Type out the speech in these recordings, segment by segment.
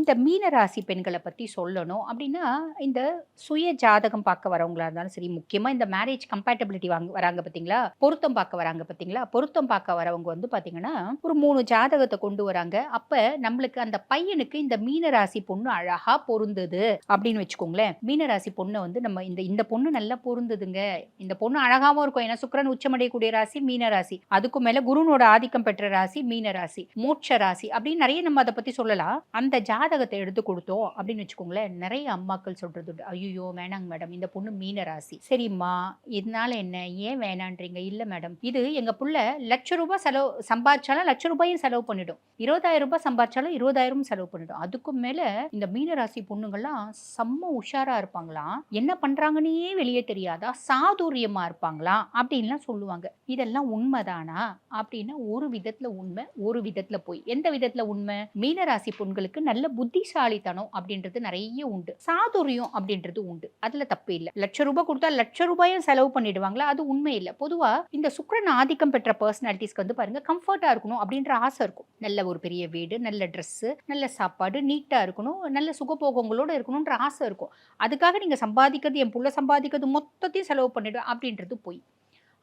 இந்த மீன ராசி பெண்களை பத்தி சொல்லணும் அப்படின்னா, இந்த சுய ஜாதகம் பார்க்க வரவங்களா இருந்தாலும் சரி, முக்கியமா இந்த மேரேஜ் கம்பேட்டபிலிட்டி வராங்க பார்த்தீங்களா? பொருத்தம் பார்க்க வராங்க பார்த்தீங்களா? பொருத்தம் பார்க்க வரவங்க வந்து பார்த்தீங்கன்னா, ஒரு 3 ஜாதகத்த கொண்டு வராங்க. அப்ப நம்மளுக்கு அந்த பையனுக்கு இந்த மீன ராசி பொண்ணு அழகா பொருந்தது அப்படின்னு வச்சுக்கோங்களேன். மீன ராசி பொண்ண வந்து நம்ம இந்த இந்த பொண்ணு நல்லா பொருந்ததுங்க. இந்த பொண்ணு அழகாவும் இருக்கும். ஏன்னா சுக்கிரன் உச்சமடையக்கூடிய ராசி மீன ராசி. அதுக்கும் மேல குருனோட ஆதிக்கம் பெற்ற ராசி மீன ராசி. மோட்ச ராசி அப்படின்னு நெறைய நம்ம அத பத்தி சொல்லலாம். அந்த ஜாதகத்த எடுத்து குடுத்தோம் அப்படின்னு வச்சுக்கோங்களேன், நெறைய அம்மாக்கள் சொல்றது உண்டு. "ஐய்யய்யோ! வேணாங்க மேடம். இந்த பொண்ணு மீன ராசி." "சரிம்மா, இதனால என்ன? ஏன் வேணான்றீங்க?" "இல்ல மேடம். இது எங்க புள்ள ரூ. 1,00,000 சம்பாரிச்சாலும் ரூ. 1,00,000 செலவு பண்ணிடும். ரூ. 20,000 சம்பாரிச்சாலும் 20,000 செலவு பண்ணிடும். அதுக்கும் மேல இந்த மீன ராசி பொண்ணுங்கலாம் செம்ம உஷாரா இருப்பாங்களாம். என்ன பண்றாங்கன்னே வெளிய தெரியாதா? சாதுரியமா இருப்பாங்களாம்." அப்படின்லாம் சொல்லுவாங்க. இதெல்லாம் உண்மதானா? அப்படின்னா ஒரு விதத்துல உண்மை, ஒரு விதத்துல பொய். எந்த விதத்துல உண்மை? மீனராசி பெண்களுக்கு நல்ல புத்திசாலித்தனம் அப்படின்றது நிறைய உண்டு. சாதுரியம் அப்படின்றது உண்டு. அதுல தப்பு இல்ல. ரூ. 1,00,000 கொடுத்தா ரூ. 1,00,000 செலவு பண்ணிடுவாங்களா? அது உண்மை இல்ல. பொதுவா இந்த சுக்கிரன் ஆதிக்கம் பெற்ற பர்சனாலிட்டிஸ்க்கு வந்து பாருங்க, கம்ஃபர்ட்டா இருக்கணும் அப்படின்ற ஆசை இருக்கும். நல்ல ஒரு பெரிய வீடு, நல்ல Dress, நல்ல சாப்பாடு, நீட்டா இருக்கணும், நல்ல சுகபோகங்களோட இருக்கணும்ன்ற ஆசை இருக்கும். அதுக்காக நீங்க சம்பாதிக்கிறது, என் புள்ள சம்பாதிக்கிறது மொத்தத்தையும் செலவு பண்ணிடும் அப்படின்றது பொய்.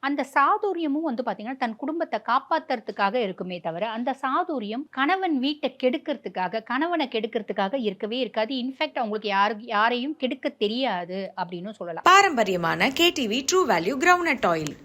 அந்த சாதுரியமும் வந்து பார்த்தீங்கன்னா, தன் குடும்பத்த காப்பாத்துறதுக்காக இருக்குமே தவிர, அந்த சாதுரியம் கணவன் வீட்ட கெடுக்கிறதுக்காக, கணவன கெடுக்கிறதுக்காக இருக்கவே இருக்காது. இன்ஃபாக்ட் அவங்களுக்கு யாரையும் கெடுக்க தெரியாது அப்படின்னும் சொல்லலாம். பாரம்பரியமான KTV true value ground oil.